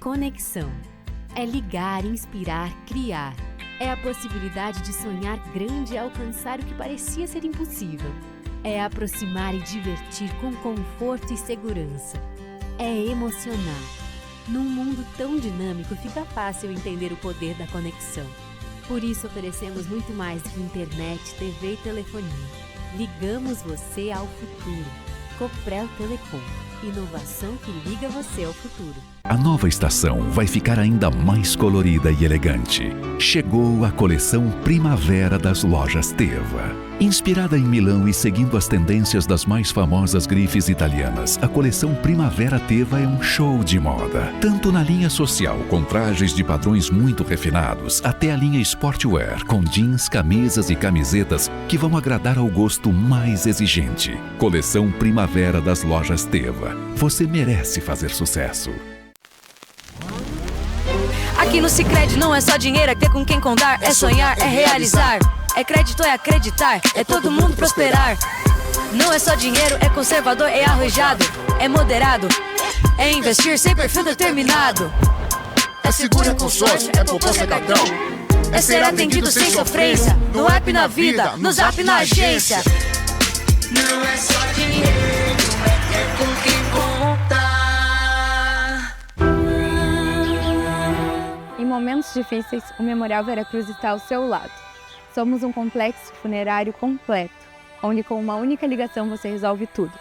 Conexão. É ligar, inspirar, criar. É a possibilidade de sonhar grande e alcançar o que parecia ser impossível. É aproximar e divertir com conforto e segurança. É emocionar. Num mundo tão dinâmico, fica fácil entender o poder da conexão. Por isso oferecemos muito mais do que internet, TV e telefonia. Ligamos você ao futuro. Coprel Telecom. Inovação que liga você ao futuro. A nova estação vai ficar ainda mais colorida e elegante. Chegou a coleção Primavera das Lojas Teva. Inspirada em Milão e seguindo as tendências das mais famosas grifes italianas, a coleção Primavera Teva é um show de moda. Tanto na linha social, com trajes de padrões muito refinados, até a linha sportwear, com jeans, camisas e camisetas que vão agradar ao gosto mais exigente. Coleção Primavera das Lojas Teva. Você merece fazer sucesso. Aqui no Sicredi não é só dinheiro, é ter com quem contar, é sonhar, é realizar. É crédito, é acreditar, é todo mundo prosperar. Não é só dinheiro, é conservador, é arrojado, é moderado, é investir sem perfil determinado. É seguro, é consórcio, é poupança, é cartão. É ser atendido sem sofrência, no app na vida, no zap na agência. Não é só dinheiro, é com quem contar. Em momentos difíceis, o Memorial Veracruz está ao seu lado. Somos um complexo funerário completo, onde com uma única ligação você resolve tudo.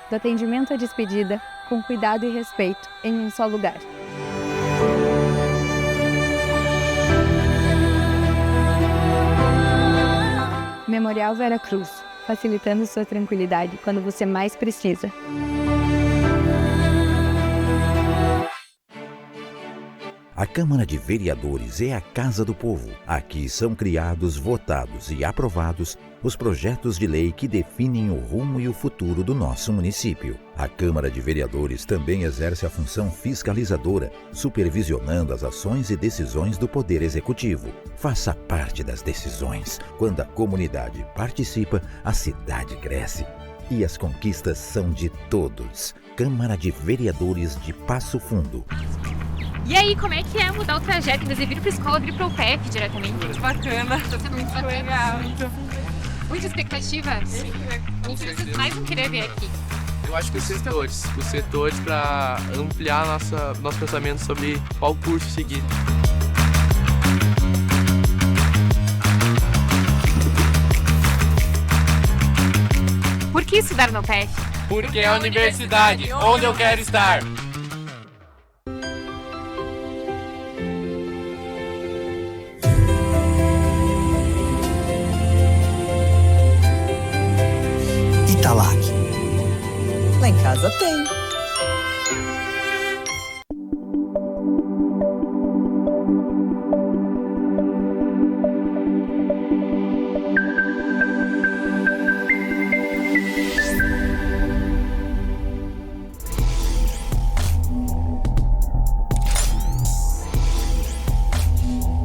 Do atendimento à despedida, com cuidado e respeito, em um só lugar. Memorial Veracruz, facilitando sua tranquilidade quando você mais precisa. A Câmara de Vereadores é a Casa do Povo. Aqui são criados, votados e aprovados os projetos de lei que definem o rumo e o futuro do nosso município. A Câmara de Vereadores também exerce a função fiscalizadora, supervisionando as ações e decisões do Poder Executivo. Faça parte das decisões. Quando a comunidade participa, a cidade cresce. E as conquistas são de todos. Câmara de Vereadores de Passo Fundo. E aí, como é que é mudar o trajeto? Vocês viram pra escola, vir pro PF diretamente? Muito bacana. Tá sendo muito legal. Muita expectativa? Sim. O que vocês mais vão querer ver aqui? Eu acho que os setores para ampliar nosso pensamento sobre qual curso seguir. Por que estudar no PF? Porque é a universidade onde eu quero estar. Italac. Lá em casa tem.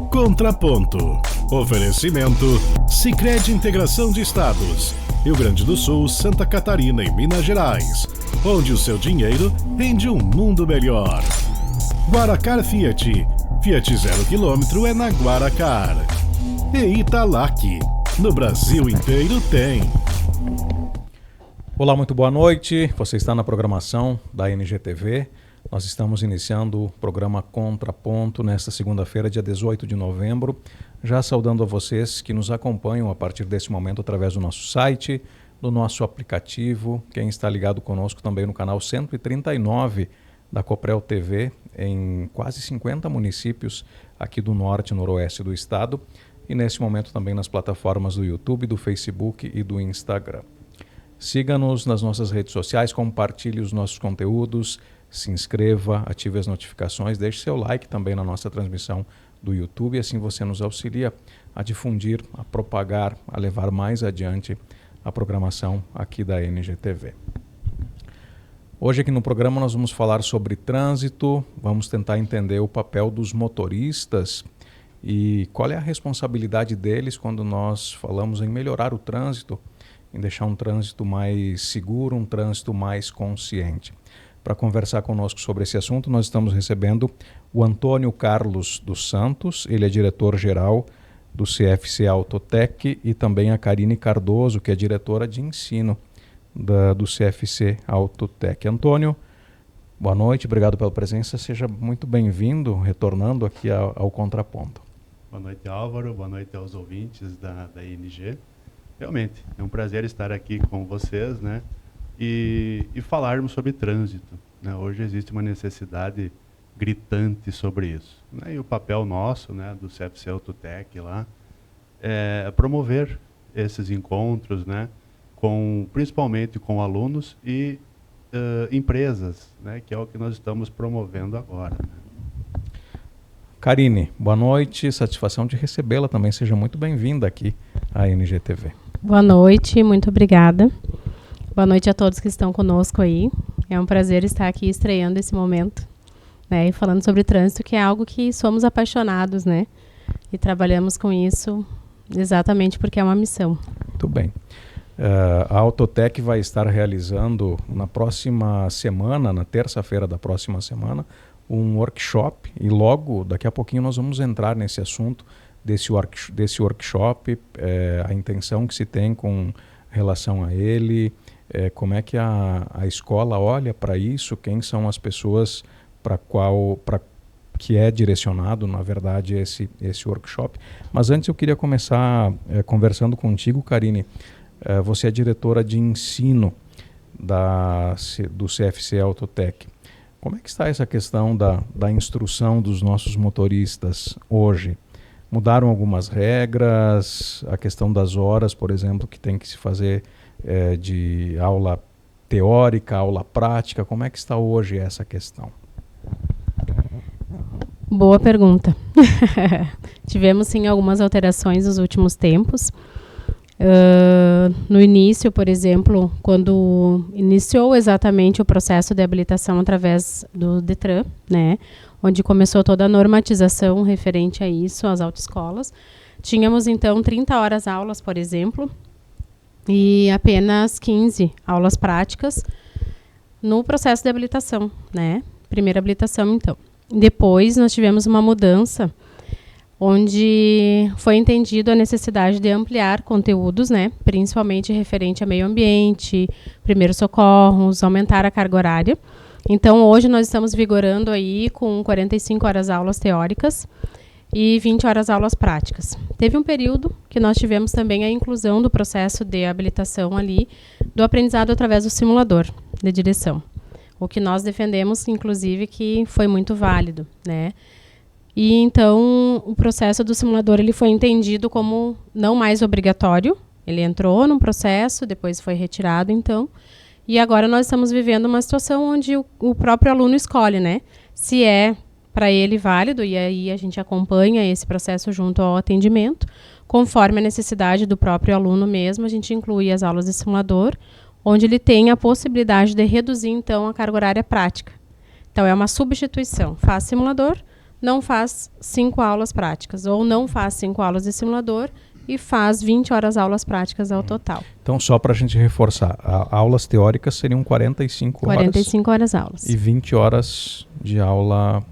Contraponto. Oferecimento Sicredi Integração de Estados. Rio Grande do Sul, Santa Catarina e Minas Gerais. Onde o seu dinheiro rende um mundo melhor. Guaracar Fiat. Fiat 0 km é na Guaracar. E Italac. No Brasil inteiro tem. Olá, muito boa noite. Você está na programação da NGTV. Nós estamos iniciando o programa Contraponto nesta segunda-feira, dia 18 de novembro. Já saudando a vocês que nos acompanham a partir desse momento através do nosso site, do nosso aplicativo. Quem está ligado conosco também no canal 139 da Coprel TV, em quase 50 municípios aqui do norte e noroeste do estado. e nesse momento também nas plataformas do YouTube, do Facebook e do Instagram. Siga-nos nas nossas redes sociais, compartilhe os nossos conteúdos, se inscreva, ative as notificações, deixe seu like também na nossa transmissão do YouTube, assim você nos auxilia a difundir, a propagar, a levar mais adiante a programação aqui da NGTV. Hoje aqui no programa nós vamos falar sobre trânsito, vamos tentar entender o papel dos motoristas e qual é a responsabilidade deles quando nós falamos em melhorar o trânsito, em deixar um trânsito mais seguro, um trânsito mais consciente. Para conversar conosco sobre esse assunto, nós estamos recebendo o Antônio Carlos dos Santos, ele é diretor-geral do CFC Autotec, e também a Karine Cardoso, que é diretora de ensino do CFC Autotec. Antônio, boa noite, obrigado pela presença, seja muito bem-vindo, retornando aqui ao Contraponto. Boa noite, Álvaro, boa noite aos ouvintes da ING. Realmente, é um prazer estar aqui com vocês, né? E falarmos sobre trânsito, né? Hoje existe uma necessidade gritante sobre isso, né? E o papel nosso, né, do CFC Autotec lá, é promover esses encontros, né, principalmente com alunos e empresas, né, que é o que nós estamos promovendo agora. Karine, boa noite, satisfação de recebê-la também, seja muito bem-vinda aqui à NGTV. Boa noite, muito obrigada. Boa noite a todos que estão conosco aí. É um prazer estar aqui estreando esse momento, né, e falando sobre trânsito, que é algo que somos apaixonados, né, e trabalhamos com isso exatamente porque é uma missão. Muito bem. A Autotec vai estar realizando na próxima semana, na terça-feira da próxima semana, um workshop, e logo daqui a pouquinho nós vamos entrar nesse assunto desse workshop, a intenção que se tem com relação a ele, como é que a escola olha para isso, quem são as pessoas para que é direcionado, na verdade, esse workshop. Mas antes eu queria começar conversando contigo, Karine. Você é diretora de ensino do CFC Autotec. Como é que está essa questão da instrução dos nossos motoristas hoje? Mudaram algumas regras, a questão das horas, por exemplo, que tem que se fazer de aula teórica, aula prática. Como é que está hoje essa questão? Boa pergunta. Tivemos sim algumas alterações nos últimos tempos. No início, por exemplo, quando iniciou exatamente o processo de habilitação através do DETRAN, né, onde começou toda a normatização referente a isso, às autoescolas, tínhamos então 30 horas aulas, por exemplo, e apenas 15 aulas práticas no processo de habilitação, né, primeira habilitação então. Depois nós tivemos uma mudança onde foi entendido a necessidade de ampliar conteúdos, né, principalmente referente a meio ambiente, primeiros socorros, aumentar a carga horária. Então, hoje nós estamos vigorando aí com 45 horas aulas teóricas e 20 horas aulas práticas. Teve um período que nós tivemos também a inclusão do processo de habilitação ali, do aprendizado através do simulador de direção. O que nós defendemos, inclusive, que foi muito válido, né? E então o processo do simulador ele foi entendido como não mais obrigatório. Ele entrou num processo, depois foi retirado, então. E agora nós estamos vivendo uma situação onde o próprio aluno escolhe, né? Se é para ele válido, e aí a gente acompanha esse processo junto ao atendimento. Conforme a necessidade do próprio aluno mesmo, a gente inclui as aulas de simulador, onde ele tem a possibilidade de reduzir, então, a carga horária prática. Então, é uma substituição. Faz simulador, não faz 5 aulas práticas, ou não faz 5 aulas de simulador e faz 20 horas aulas práticas ao total. Então, só para a gente reforçar, aulas teóricas seriam 45 horas. 45 horas aulas. E 20 horas de aula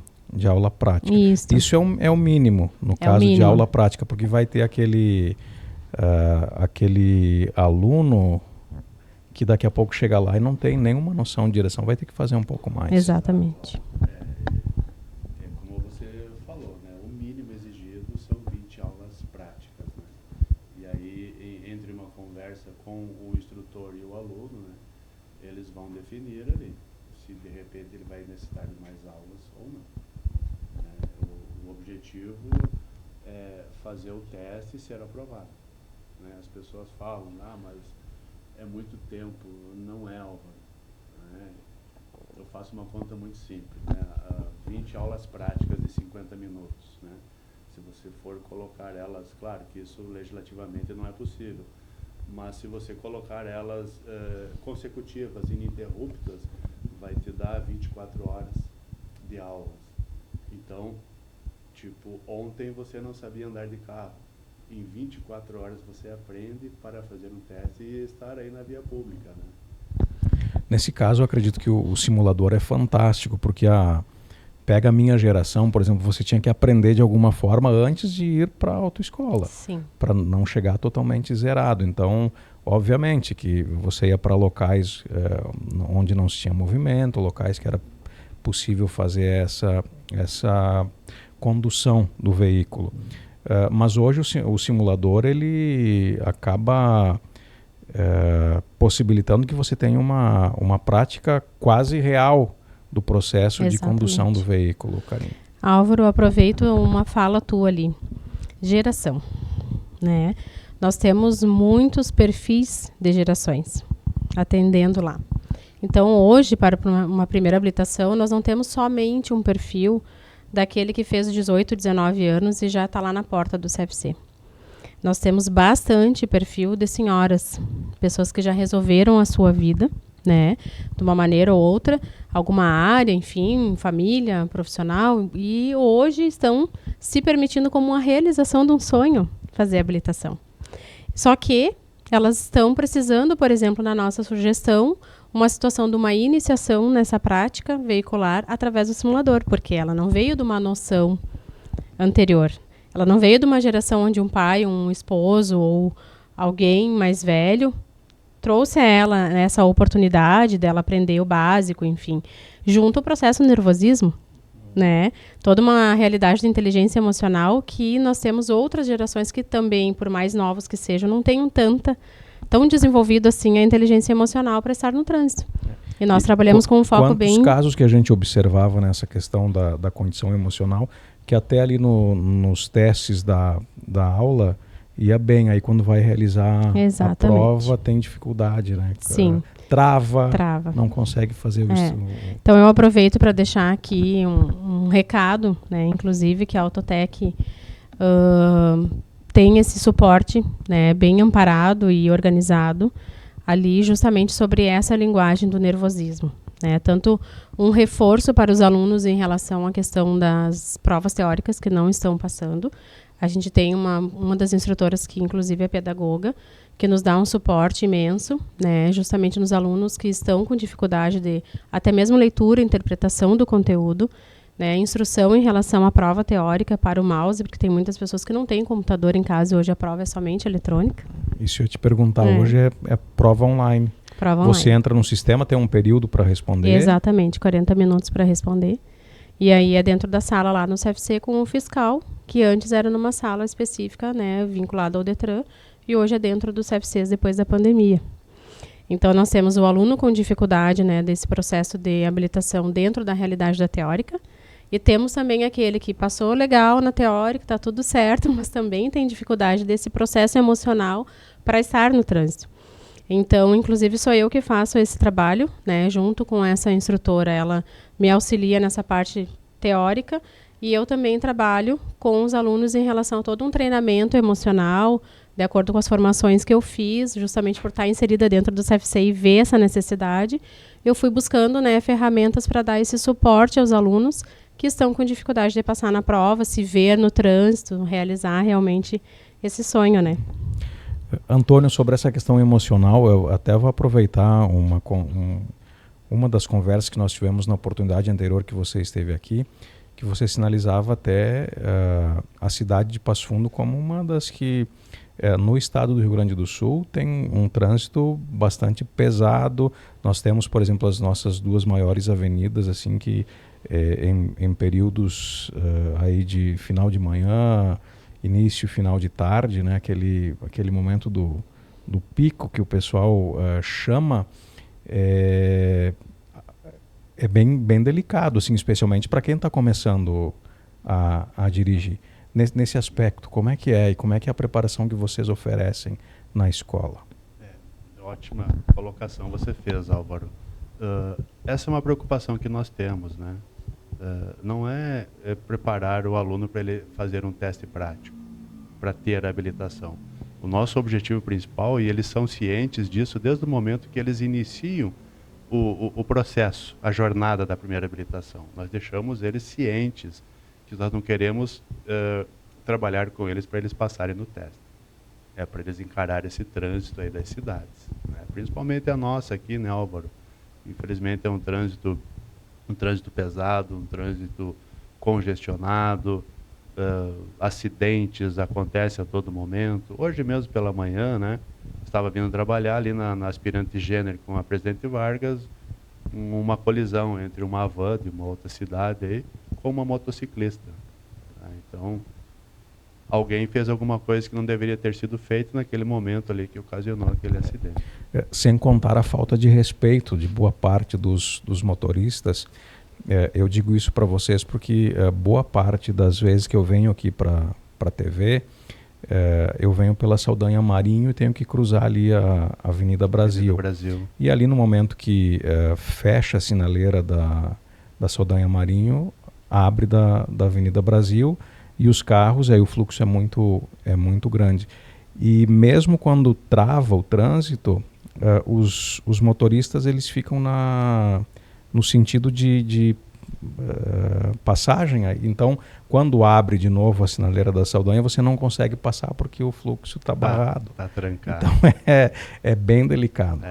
prática. Isso é o mínimo, no caso de aula prática, porque vai ter aquele aluno que daqui a pouco chega lá e não tem nenhuma noção de direção, vai ter que fazer um pouco mais. Exatamente. Como você falou, né? O mínimo exigido são 20 aulas práticas, né? E aí, entre uma conversa com o instrutor e o aluno, né, eles vão definir ali se de repente ele vai necessitar de mais aulas ou não. O objetivo fazer o teste e ser aprovado. Né? As pessoas falam, mas é muito tempo. Não é, Álvaro. Né? Eu faço uma conta muito simples, né? 20 aulas práticas de 50 minutos. Né? Se você for colocar elas, claro que isso legislativamente não é possível, mas se você colocar elas consecutivas, ininterruptas, vai te dar 24 horas de aulas. Então, tipo, ontem você não sabia andar de carro. Em 24 horas você aprende para fazer um teste e estar aí na via pública, né? Nesse caso, eu acredito que o simulador é fantástico, porque pega a minha geração, por exemplo, você tinha que aprender de alguma forma antes de ir para a autoescola, para não chegar totalmente zerado. Então, obviamente que você ia para locais onde não se tinha movimento, locais que era possível fazer essa condução do veículo. Mas hoje o simulador ele acaba possibilitando que você tenha uma prática quase real do processo de condução do veículo, Karine. Álvaro, aproveito uma fala tua ali. Geração, né? Nós temos muitos perfis de gerações atendendo lá. Então, hoje, para uma primeira habilitação, nós não temos somente um perfil daquele que fez 18, 19 anos e já está lá na porta do CFC. Nós temos bastante perfil de senhoras, pessoas que já resolveram a sua vida, né, de uma maneira ou outra, alguma área, enfim, família, profissional, e hoje estão se permitindo como uma realização de um sonho fazer a habilitação. Só que elas estão precisando, por exemplo, na nossa sugestão, uma situação de uma iniciação nessa prática veicular através do simulador, porque ela não veio de uma noção anterior. Ela não veio de uma geração onde um pai, um esposo ou alguém mais velho trouxe a ela essa oportunidade dela aprender o básico, enfim, junto ao processo do nervosismo, né? Toda uma realidade de inteligência emocional que nós temos outras gerações que também, por mais novos que sejam, não tenham tão desenvolvido assim a inteligência emocional para estar no trânsito. E nós trabalhamos com um foco bem... Quantos casos que a gente observava nessa questão da condição emocional, que até ali nos testes da aula ia bem, aí quando vai realizar a prova tem dificuldade, né? Sim. Trava, não consegue fazer isso. Então eu aproveito para deixar aqui um recado, né? Inclusive que a Autotec tem esse suporte, né, bem amparado e organizado ali justamente sobre essa linguagem do nervosismo, né? Tanto um reforço para os alunos em relação à questão das provas teóricas que não estão passando. A gente tem uma das instrutoras que inclusive é pedagoga, que nos dá um suporte imenso, né, justamente nos alunos que estão com dificuldade de até mesmo leitura e interpretação do conteúdo, né, instrução em relação à prova teórica para o mouse, porque tem muitas pessoas que não têm computador em casa e hoje a prova é somente eletrônica. Isso eu ia te perguntar, hoje é prova online. Você entra no sistema, tem um período para responder? Exatamente, 40 minutos para responder. E aí é dentro da sala lá no CFC com o fiscal, que antes era numa sala específica, né, vinculada ao Detran, e hoje é dentro dos CFCs depois da pandemia. Então nós temos o aluno com dificuldade, né, desse processo de habilitação dentro da realidade da teórica, e temos também aquele que passou legal na teórica, está tudo certo, mas também tem dificuldade desse processo emocional para estar no trânsito. Então, inclusive, sou eu que faço esse trabalho, né, junto com essa instrutora. Ela me auxilia nessa parte teórica e eu também trabalho com os alunos em relação a todo um treinamento emocional, de acordo com as formações que eu fiz, justamente por estar inserida dentro do CFC e ver essa necessidade. Eu fui buscando, né, ferramentas para dar esse suporte aos alunos que estão com dificuldade de passar na prova, se ver no trânsito, realizar realmente esse sonho, né? Antônio, sobre essa questão emocional, eu até vou aproveitar uma das conversas que nós tivemos na oportunidade anterior que você esteve aqui, que você sinalizava até a cidade de Passo Fundo como uma das que, no estado do Rio Grande do Sul, tem um trânsito bastante pesado. Nós temos, por exemplo, as nossas duas maiores avenidas, assim, que em períodos aí de final de manhã, início e final de tarde, né, aquele momento do pico que o pessoal chama, é bem delicado, assim, especialmente para quem está começando a dirigir. nesse aspecto, como é que é e como é que é a preparação que vocês oferecem na escola? Ótima colocação você fez, Álvaro. Essa é uma preocupação que nós temos, né? Não é preparar o aluno para ele fazer um teste prático, para ter a habilitação. O nosso objetivo principal, e eles são cientes disso desde o momento que eles iniciam o processo, a jornada da primeira habilitação. Nós deixamos eles cientes que nós não queremos trabalhar com eles para eles passarem no teste. É para eles encararem esse trânsito aí das cidades, né? Principalmente a nossa aqui, né, Álvaro? Infelizmente é um trânsito pesado, um trânsito congestionado, acidentes acontecem a todo momento. Hoje mesmo pela manhã, né, estava vindo trabalhar ali na Aspirante Gênero com a Presidente Vargas, uma colisão entre uma van de uma outra cidade aí com uma motociclista. Então, alguém fez alguma coisa que não deveria ter sido feita naquele momento ali que ocasionou aquele acidente. Sem contar a falta de respeito de boa parte dos motoristas. Eu digo isso para vocês porque boa parte das vezes que eu venho aqui para a TV, eu venho pela Saldanha Marinho e tenho que cruzar ali a Avenida Brasil. E ali no momento que fecha a sinaleira da Saldanha Marinho, abre da Avenida Brasil, e os carros, aí o fluxo é muito grande. E mesmo quando trava o trânsito, os motoristas eles ficam no sentido de passagem. Então, quando abre de novo a sinaleira da Saldanha, você não consegue passar porque o fluxo está barrado. Está trancado. Então, é bem delicado.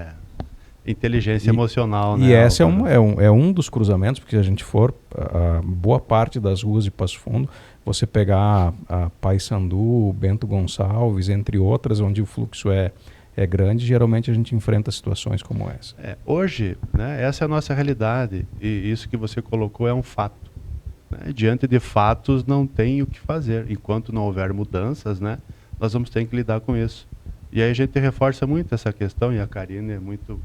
Inteligência emocional, né? E esse é um dos cruzamentos, porque se a gente for, boa parte das ruas de Passo Fundo, você pegar a Paissandu, Bento Gonçalves, entre outras, onde o fluxo é grande, geralmente a gente enfrenta situações como essa. Hoje, né, essa é a nossa realidade, e isso que você colocou é um fato. Né? Diante de fatos não tem o que fazer. Enquanto não houver mudanças, né, nós vamos ter que lidar com isso. E aí a gente reforça muito essa questão, e a Karine é muito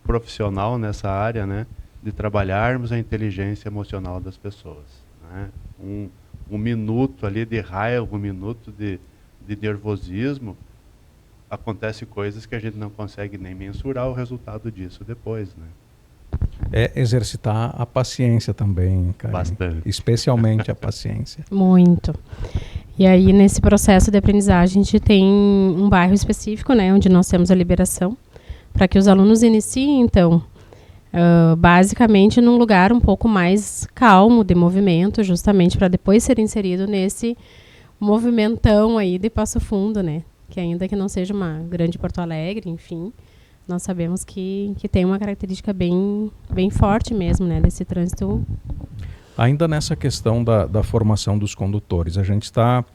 profissional nessa área, né, de trabalharmos a inteligência emocional das pessoas. Né? Um minuto ali de raiva, um minuto de nervosismo, acontece coisas que a gente não consegue nem mensurar o resultado disso depois, né? É exercitar a paciência também, Karine. Bastante. Especialmente a paciência. Muito. E aí, nesse processo de aprendizagem, a gente tem um bairro específico, né, onde nós temos a liberação, para que os alunos iniciem, então, basicamente num lugar um pouco mais calmo de movimento, justamente para depois ser inserido nesse movimentão aí de Passo Fundo, né? Que ainda que não seja uma grande Porto Alegre, enfim, nós sabemos que tem uma característica bem forte mesmo, né, desse trânsito. Ainda nessa questão da formação dos condutores, a gente está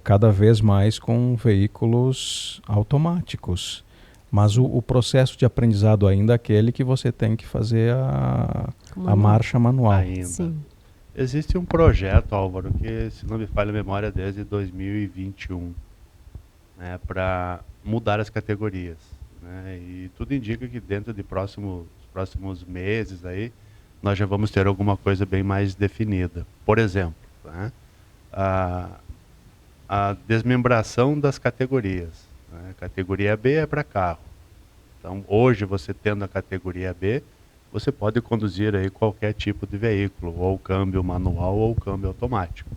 cada vez mais com veículos automáticos. Mas o processo de aprendizado ainda é aquele que você tem que fazer a marcha manual. Ainda. Sim. Existe um projeto, Álvaro, que, se não me falha a memória, desde 2021, né, para mudar as categorias. Né, e tudo indica que dentro de próximos meses aí, nós já vamos ter alguma coisa bem mais definida. Por exemplo, né, a desmembração das categorias. A categoria B é para carro. Então, hoje, você tendo a categoria B, você pode conduzir aí qualquer tipo de veículo, ou câmbio manual ou câmbio automático.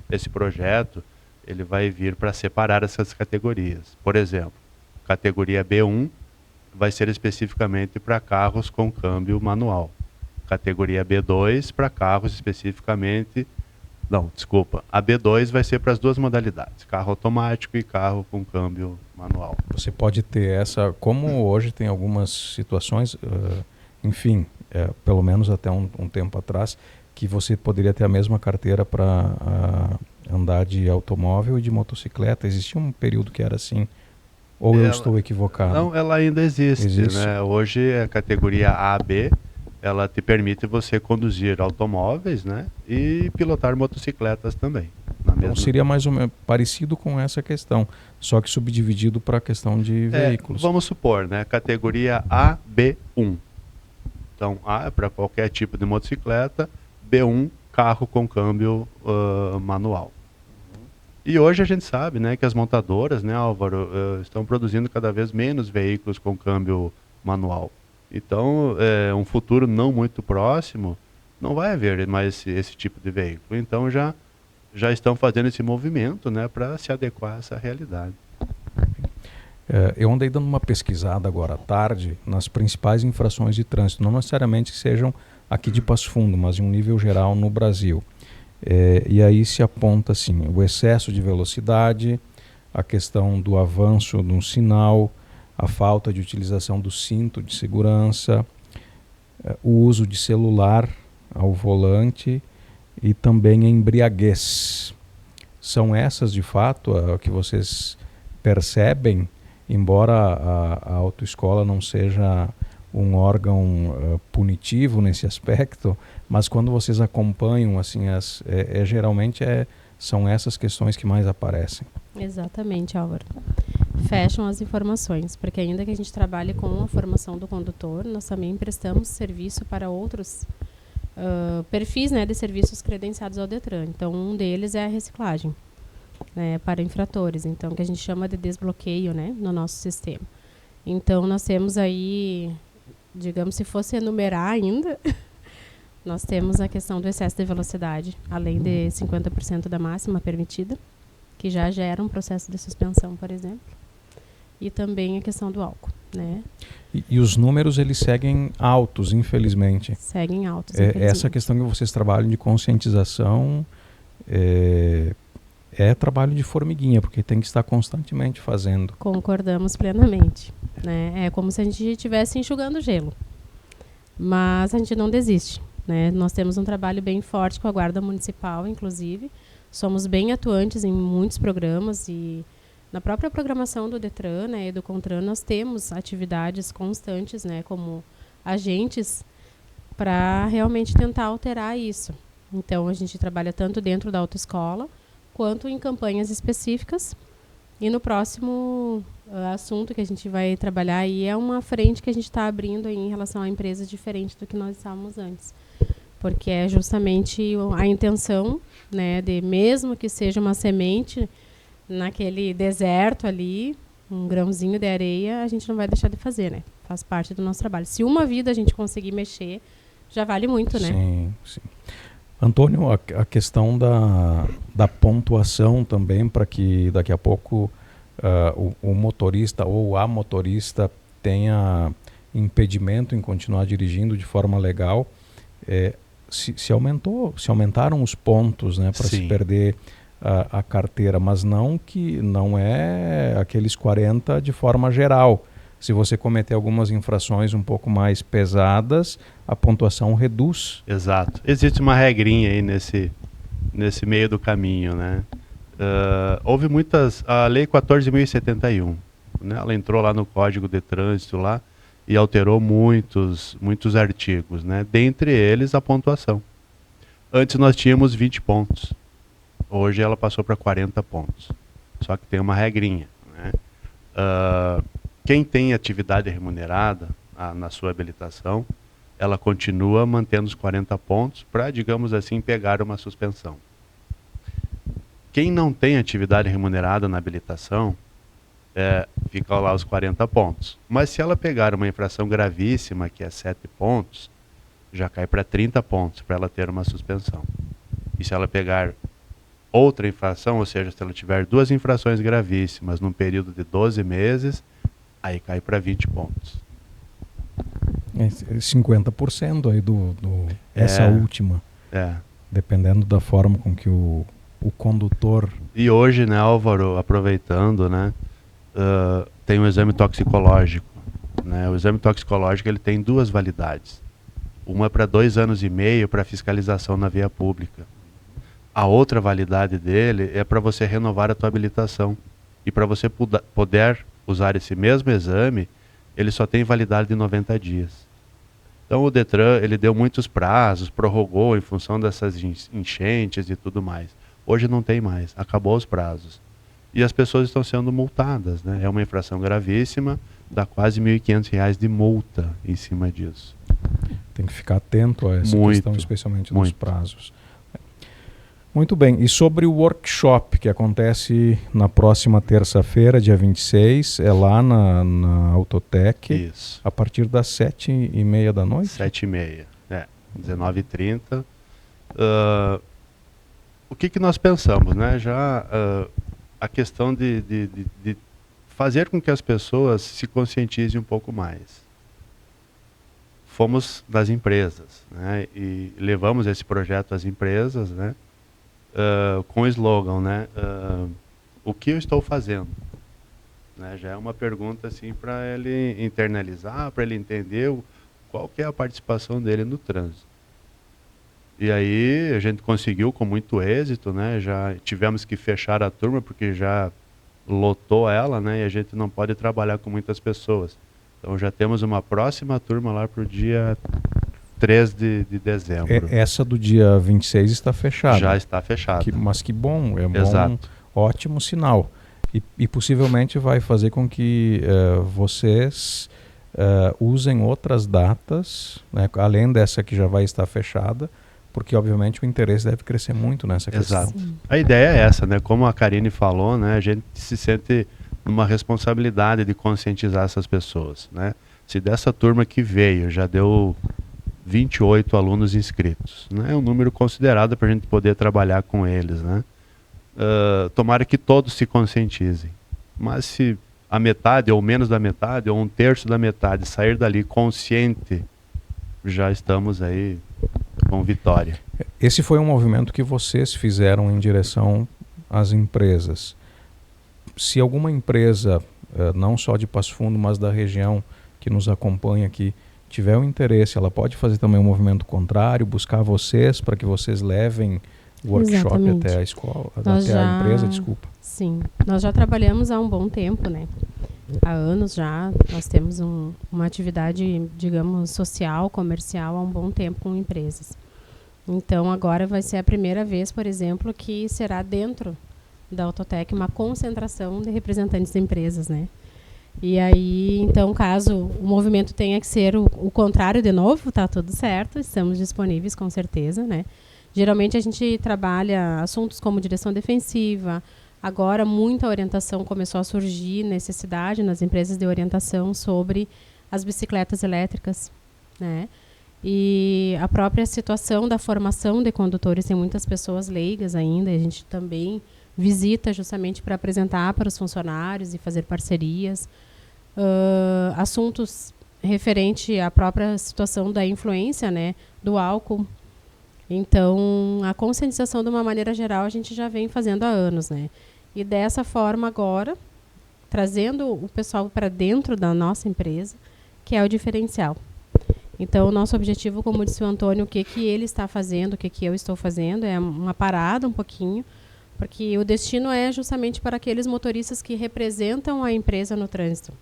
Esse projeto, ele vai vir para separar essas categorias. Por exemplo, categoria B1 vai ser especificamente para carros com câmbio manual. Categoria B2 para carros especificamente... Não, desculpa. A B2 vai ser para as duas modalidades, carro automático e carro com câmbio manual. Você pode ter essa, como hoje tem algumas situações, enfim, pelo menos até um tempo atrás, que você poderia ter a mesma carteira para andar de automóvel e de motocicleta. Existia um período que era assim, ou eu estou equivocado? Não, ela ainda existe. Né? Hoje a categoria AB, ela te permite você conduzir automóveis, né, e pilotar motocicletas também. Então seria mais ou menos parecido com essa questão, só que subdividido para a questão de veículos. Vamos supor, né, categoria AB1. Então, A é para qualquer tipo de motocicleta, B1, carro com câmbio manual. E hoje a gente sabe, né, que as montadoras, né, Álvaro, estão produzindo cada vez menos veículos com câmbio manual. Então, um futuro não muito próximo, não vai haver mais esse tipo de veículo. Então, já estão fazendo esse movimento, né, para se adequar a essa realidade. Eu andei dando uma pesquisada agora à tarde nas principais infrações de trânsito, não necessariamente que sejam aqui de Passo Fundo, mas em um nível geral no Brasil. E aí se aponta assim, o excesso de velocidade, a questão do avanço de um sinal, a falta de utilização do cinto de segurança, o uso de celular ao volante e também a embriaguez. São essas, de fato, que vocês percebem, embora a autoescola não seja um órgão punitivo nesse aspecto, mas quando vocês acompanham, assim, geralmente são essas questões que mais aparecem. Exatamente, Álvaro. Fecham as informações, porque ainda que a gente trabalhe com a formação do condutor, nós também prestamos serviço para outros perfis, né, de serviços credenciados ao Detran. Então, um deles é a reciclagem, né, para infratores, então, que a gente chama de desbloqueio, né, no nosso sistema. Então, nós temos aí, digamos, se fosse enumerar ainda, nós temos a questão do excesso de velocidade, além de 50% da máxima permitida, que já gera um processo de suspensão, por exemplo, e também a questão do álcool, né? E os números, eles seguem altos, infelizmente. Seguem altos, infelizmente. Essa questão que vocês trabalham de conscientização é trabalho de formiguinha, porque tem que estar constantemente fazendo. Concordamos plenamente, né? É como se a gente estivesse enxugando gelo. Mas a gente não desiste, né? Nós temos um trabalho bem forte com a Guarda Municipal, inclusive. Somos bem atuantes em muitos programas e na própria programação do Detran, né, e do Contran, nós temos atividades constantes, né, como agentes para realmente tentar alterar isso. Então, a gente trabalha tanto dentro da autoescola quanto em campanhas específicas. E no próximo assunto que a gente vai trabalhar aí é uma frente que a gente está abrindo aí em relação a empresas diferentes do que nós estávamos antes. Porque é justamente a intenção, né, de mesmo que seja uma semente naquele deserto ali, um grãozinho de areia, a gente não vai deixar de fazer, né? Faz parte do nosso trabalho. Se uma vida a gente conseguir mexer, já vale muito, né? Sim, sim. Antônio, a questão da pontuação também, para que daqui a pouco o motorista ou a motorista tenha impedimento em continuar dirigindo de forma legal, se aumentaram os pontos, né, para se perder a carteira, mas não é aqueles 40 de forma geral. Se você cometer algumas infrações um pouco mais pesadas, a pontuação reduz. Exato. Existe uma regrinha aí nesse meio do caminho, né? Houve muitas... A Lei 14.071, né? Ela entrou lá no Código de Trânsito lá e alterou muitos artigos, né? Dentre eles, a pontuação. Antes nós tínhamos 20 pontos. Hoje ela passou para 40 pontos. Só que tem uma regrinha, né? Quem tem atividade remunerada na sua habilitação, ela continua mantendo os 40 pontos para, digamos assim, pegar uma suspensão. Quem não tem atividade remunerada na habilitação, fica lá os 40 pontos. Mas se ela pegar uma infração gravíssima, que é 7 pontos, já cai para 30 pontos para ela ter uma suspensão. E se ela pegar outra infração, ou seja, se ela tiver 2 infrações gravíssimas num período de 12 meses, aí cai para 20 pontos. 50% aí essa última. Dependendo da forma com que o condutor... E hoje, né, Álvaro, aproveitando, né, tem um exame toxicológico. Né? O exame toxicológico ele tem 2 validades. Uma para 2 anos e meio para fiscalização na via pública. A outra validade dele é para você renovar a tua habilitação. E para você poder usar esse mesmo exame, ele só tem validade de 90 dias. Então o Detran, ele deu muitos prazos, prorrogou em função dessas enchentes e tudo mais. Hoje não tem mais, acabou os prazos. E as pessoas estão sendo multadas, né? É uma infração gravíssima, dá quase R$ 1.500 de multa em cima disso. Tem que ficar atento a essa questão, especialmente nos prazos. Muito bem. E sobre o workshop que acontece na próxima terça-feira, dia 26, é lá na Autotec. Isso. A partir das 7h30 da noite? 7h30, 19h30. O que nós pensamos, né? Já a questão de fazer com que as pessoas se conscientizem um pouco mais. Fomos das empresas, né? E levamos esse projeto às empresas, né? Com o slogan, né? O que eu estou fazendo? Né? Já é uma pergunta assim para ele internalizar, para ele entender qual que é a participação dele no trânsito. E aí a gente conseguiu com muito êxito, né? Já tivemos que fechar a turma porque já lotou ela, né? E a gente não pode trabalhar com muitas pessoas. Então já temos uma próxima turma lá para o dia 3 de dezembro. Essa do dia 26 está fechada. Já está fechada. Mas que bom, Exato. Ótimo sinal. E possivelmente vai fazer com que vocês usem outras datas, né, além dessa que já vai estar fechada, porque obviamente o interesse deve crescer muito nessa questão. Exato. A ideia é essa, né? Como a Karine falou, né? A gente se sente numa responsabilidade de conscientizar essas pessoas, né? Se dessa turma que veio já deu 28 alunos inscritos, né? É um número considerável para a gente poder trabalhar com eles, né? Tomara que todos se conscientizem. Mas se a metade, ou menos da metade, ou 1/3 da metade sair dali consciente, já estamos aí com vitória. Esse foi um movimento que vocês fizeram em direção às empresas. Se alguma empresa, não só de Passo Fundo, mas da região que nos acompanha aqui, tiver um interesse, ela pode fazer também um movimento contrário, buscar vocês para que vocês levem o workshop Exatamente. até a escola, A empresa, desculpa. Sim, nós já trabalhamos há um bom tempo, né? Há anos já, nós temos uma atividade, digamos, social, comercial há um bom tempo com empresas. Então agora vai ser a primeira vez, por exemplo, que será dentro da Autotec uma concentração de representantes de empresas, né? E aí, então, caso o movimento tenha que ser o contrário de novo, tá tudo certo, estamos disponíveis com certeza, né? Geralmente a gente trabalha assuntos como direção defensiva. Agora muita orientação começou a surgir, necessidade nas empresas de orientação sobre as bicicletas elétricas, né? E a própria situação da formação de condutores, tem muitas pessoas leigas ainda, e a gente também visita justamente para apresentar para os funcionários e fazer parcerias. Assuntos referente à própria situação da influência, né, do álcool. Então, a conscientização, de uma maneira geral, a gente já vem fazendo há anos, né? E dessa forma agora, trazendo o pessoal para dentro da nossa empresa, que é o diferencial. Então, o nosso objetivo, como disse o Antônio, o que ele está fazendo, o que eu estou fazendo, é uma parada um pouquinho, porque o destino é justamente para aqueles motoristas que representam a empresa no trânsito.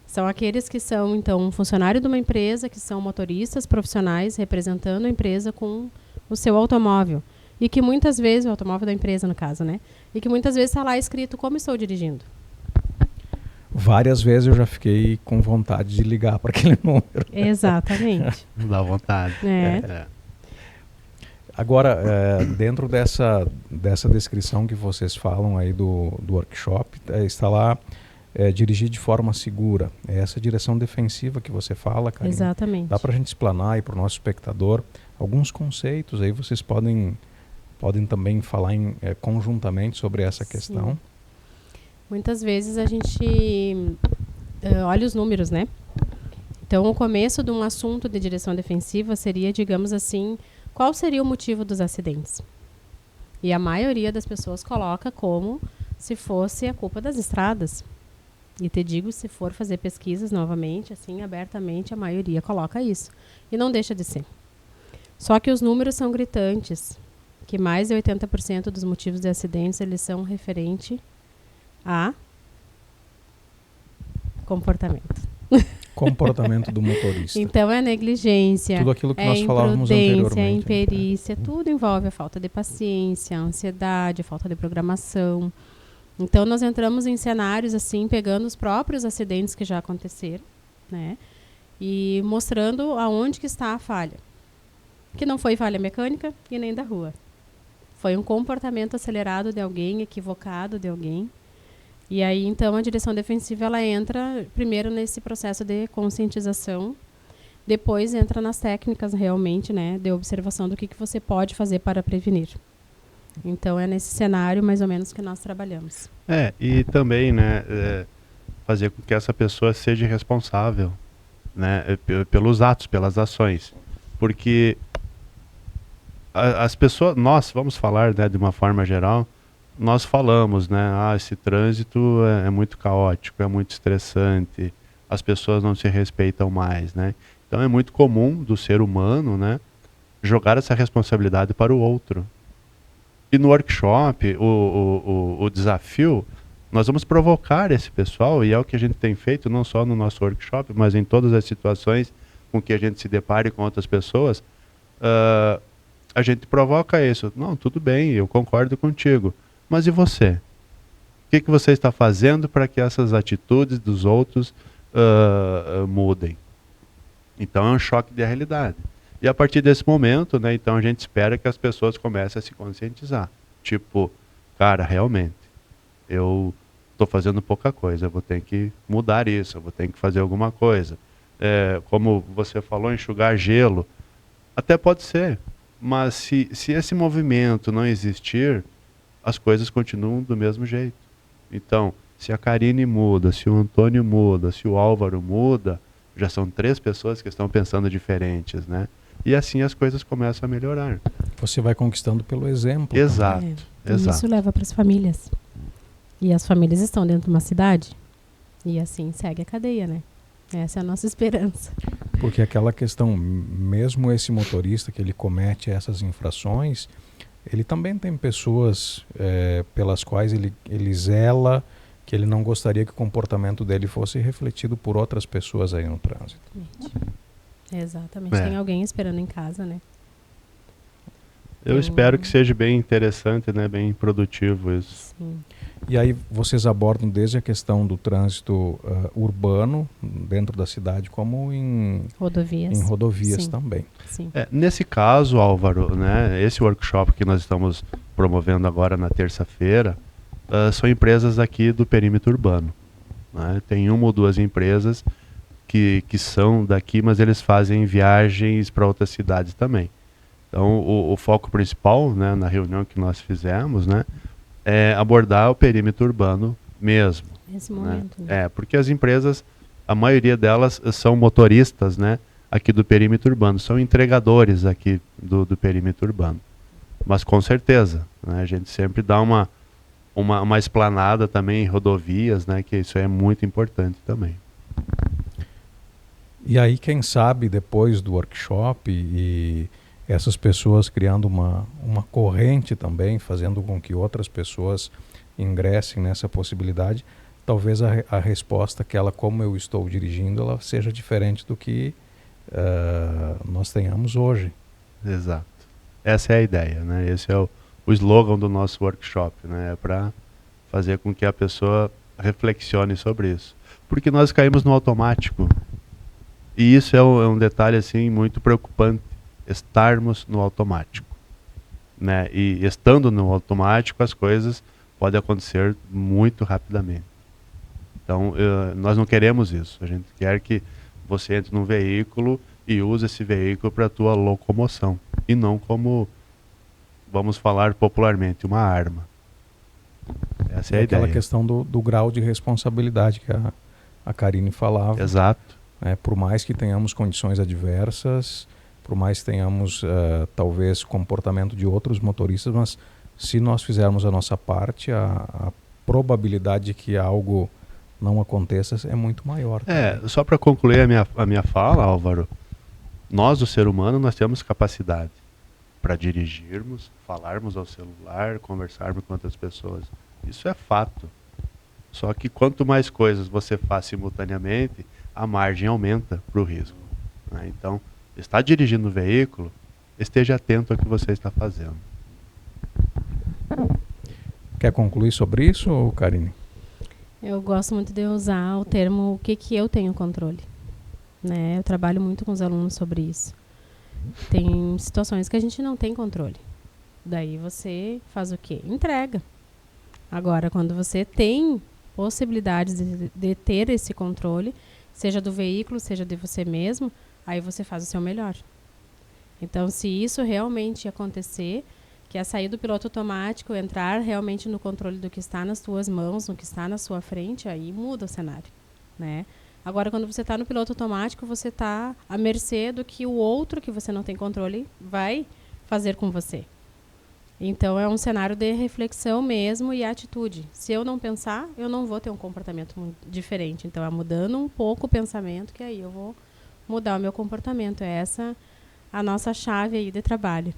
São aqueles que são, então, um funcionário de uma empresa, que são motoristas profissionais representando a empresa com o seu automóvel. E que muitas vezes, o automóvel da empresa, no caso, né? E que muitas vezes está lá escrito como estou dirigindo. Várias vezes eu já fiquei com vontade de ligar para aquele número. Exatamente. Dá vontade. Agora, dentro dessa descrição que vocês falam aí do workshop, está lá dirigir de forma segura. É essa direção defensiva que você fala, Karine. Exatamente. Dá para a gente explanar aí para o nosso espectador alguns conceitos, aí vocês podem também falar conjuntamente sobre essa questão. Sim. Muitas vezes a gente olha os números, né? Então, o começo de um assunto de direção defensiva seria, digamos assim, qual seria o motivo dos acidentes? E a maioria das pessoas coloca como se fosse a culpa das estradas. E te digo, se for fazer pesquisas novamente, assim, abertamente, a maioria coloca isso. E não deixa de ser. Só que os números são gritantes, que mais de 80% dos motivos de acidentes, eles são referentes a comportamento. Comportamento do motorista. Então, é negligência, tudo aquilo que nós falávamos anteriormente. É imperícia, tudo envolve a falta de paciência, a ansiedade, a falta de programação. Então, nós entramos em cenários, assim, pegando os próprios acidentes que já aconteceram, né? E mostrando aonde que está a falha. Que não foi falha mecânica e nem da rua. Foi um comportamento acelerado de alguém, equivocado de alguém. E aí, então, a direção defensiva ela entra primeiro nesse processo de conscientização, depois entra nas técnicas realmente, né, de observação do que você pode fazer para prevenir. Então, é nesse cenário mais ou menos que nós trabalhamos. E também, né, fazer com que essa pessoa seja responsável, né, pelos atos, pelas ações. Porque as pessoas, nós vamos falar, né, de uma forma geral, nós falamos, né, esse trânsito é muito caótico, é muito estressante, as pessoas não se respeitam mais, né? Então é muito comum do ser humano, né, jogar essa responsabilidade para o outro. E no workshop, o desafio, nós vamos provocar esse pessoal, e é o que a gente tem feito, não só no nosso workshop, mas em todas as situações com que a gente se depare com outras pessoas, a gente provoca isso. Não, tudo bem, eu concordo contigo. Mas e você? O que você está fazendo para que essas atitudes dos outros mudem? Então é um choque de realidade. E a partir desse momento, né, então a gente espera que as pessoas comecem a se conscientizar. Tipo, cara, realmente, eu estou fazendo pouca coisa, eu vou ter que mudar isso, eu vou ter que fazer alguma coisa. Como você falou, enxugar gelo. Até pode ser, mas se esse movimento não existir, as coisas continuam do mesmo jeito. Então, se a Karine muda, se o Antônio muda, se o Álvaro muda, já são 3 pessoas que estão pensando diferentes, né? E assim as coisas começam a melhorar. Você vai conquistando pelo exemplo. Exato. Exato. Isso leva para as famílias. E as famílias estão dentro de uma cidade. E assim segue a cadeia, né? Essa é a nossa esperança. Porque aquela questão, mesmo esse motorista que ele comete essas infrações, ele também tem pessoas pelas quais ele zela, que ele não gostaria que o comportamento dele fosse refletido por outras pessoas aí no trânsito. Exatamente. Tem alguém esperando em casa, né? Eu espero que seja bem interessante, né? Bem produtivo isso. Sim. E aí vocês abordam desde a questão do trânsito urbano dentro da cidade, como em rodovias Sim. também. Sim. Nesse caso, Álvaro, né, esse workshop que nós estamos promovendo agora na terça-feira, são empresas aqui do perímetro urbano. Né? Tem 1 ou 2 empresas que são daqui, mas eles fazem viagens para outras cidades também. Então, o foco principal, né, na reunião que nós fizemos, né, é abordar o perímetro urbano mesmo. Nesse momento. Né? Porque as empresas, a maioria delas são motoristas, né, aqui do perímetro urbano, são entregadores aqui do perímetro urbano. Mas com certeza, né, a gente sempre dá uma esplanada também em rodovias, né, que isso é muito importante também. E aí, quem sabe, depois do workshop e essas pessoas criando uma corrente também, fazendo com que outras pessoas ingressem nessa possibilidade, talvez a resposta que ela, como eu estou dirigindo, ela seja diferente do que nós tenhamos hoje. Exato. Essa é a ideia, né? Esse é o slogan do nosso workshop, né? É para fazer com que a pessoa reflexione sobre isso. Porque nós caímos no automático. E isso é um detalhe assim muito preocupante, estarmos no automático, né? E estando no automático, as coisas podem acontecer muito rapidamente. Então, nós não queremos isso. A gente quer que você entre num veículo e use esse veículo para a tua locomoção. E não como, vamos falar popularmente, uma arma. Essa é a ideia. Aquela questão do grau de responsabilidade que a Karine falava. Exato. Por mais que tenhamos condições adversas, por mais que tenhamos talvez comportamento de outros motoristas, mas se nós fizermos a nossa parte, a probabilidade de que algo não aconteça é muito maior. Só para concluir a minha fala, Álvaro, nós, o ser humano, nós temos capacidade para dirigirmos, falarmos ao celular, conversarmos com outras pessoas. Isso é fato. Só que quanto mais coisas você faz simultaneamente, a margem aumenta para o risco. Né? Então, está dirigindo o veículo, esteja atento ao que você está fazendo. Quer concluir sobre isso, Karine? Eu gosto muito de usar o termo o que eu tenho controle. Né? Eu trabalho muito com os alunos sobre isso. Tem situações que a gente não tem controle. Daí você faz o quê? Entrega. Agora, quando você tem possibilidades de ter esse controle, seja do veículo, seja de você mesmo, aí você faz o seu melhor. Então, se isso realmente acontecer, que é sair do piloto automático, entrar realmente no controle do que está nas tuas mãos, no que está na sua frente, aí muda o cenário, né? Agora, quando você está no piloto automático, você está à mercê do que o outro, que você não tem controle, vai fazer com você. Então, é um cenário de reflexão mesmo e atitude. Se eu não pensar, eu não vou ter um comportamento diferente. Então, é mudando um pouco o pensamento que aí eu vou mudar o meu comportamento. É essa a nossa chave aí de trabalho.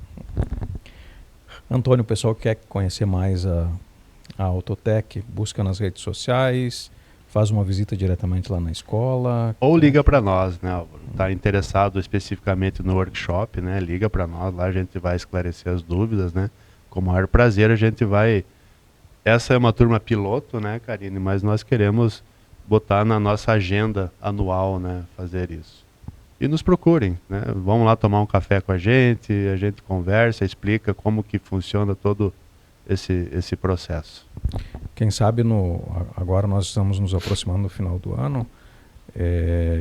Antônio, o pessoal que quer conhecer mais a Autotec, busca nas redes sociais, faz uma visita diretamente lá na escola. Ou liga para nós, né, Álvaro? Está interessado especificamente no workshop, né? Liga para nós, lá a gente vai esclarecer as dúvidas, né? Com o maior prazer a gente vai... Essa é uma turma piloto, né, Karine? Mas nós queremos botar na nossa agenda anual, né? Fazer isso. E nos procurem, né? Vamos lá tomar um café com a gente conversa, explica como que funciona todo esse processo. Quem sabe agora nós estamos nos aproximando do final do ano,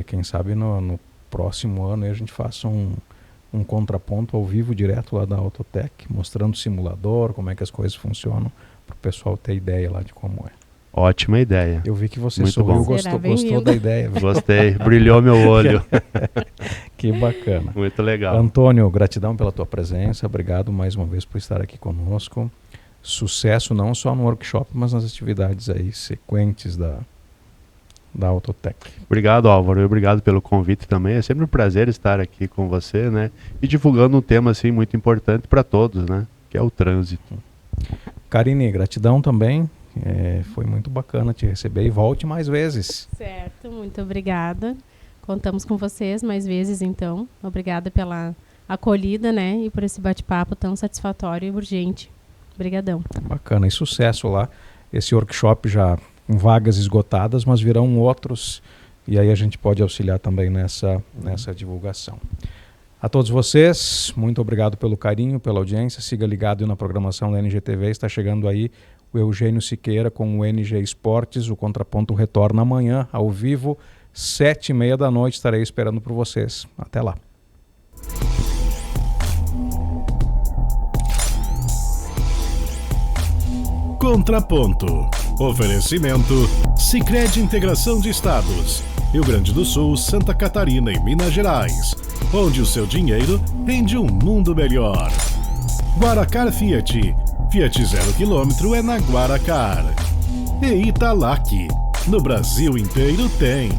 quem sabe no próximo ano a gente faça um contraponto ao vivo direto lá da Autotec, mostrando o simulador, como é que as coisas funcionam, para o pessoal ter ideia lá de como é. Ótima ideia. Eu vi que você sorriu, gostou da ideia. Gostei, brilhou meu olho. Que bacana. Muito legal. Antônio, gratidão pela tua presença, obrigado mais uma vez por estar aqui conosco. Sucesso não só no workshop, mas nas atividades aí sequentes da Autotec. Obrigado, Álvaro, e obrigado pelo convite também. É sempre um prazer estar aqui com você, né? E divulgando um tema assim muito importante para todos, né? Que é o trânsito. Karine, gratidão também. Foi muito bacana te receber e volte mais vezes. Certo, muito obrigada. Contamos com vocês mais vezes, então. Obrigada pela acolhida, né? E por esse bate-papo tão satisfatório e urgente. Obrigadão. Bacana, e sucesso lá. Esse workshop já com vagas esgotadas, mas virão outros. E aí a gente pode auxiliar também nessa divulgação. A todos vocês, muito obrigado pelo carinho, pela audiência. Siga ligado na programação da NGTV. Está chegando aí o Eugênio Siqueira com o NG Esportes. O Contraponto retorna amanhã, ao vivo, 7h30 da noite. Estarei esperando por vocês. Até lá. Contraponto. Oferecimento Sicredi Integração de Estados. Rio Grande do Sul, Santa Catarina e Minas Gerais. Onde o seu dinheiro rende um mundo melhor. Guaracar Fiat. Fiat 0 km é na Guaracar. E Italac. No Brasil inteiro tem.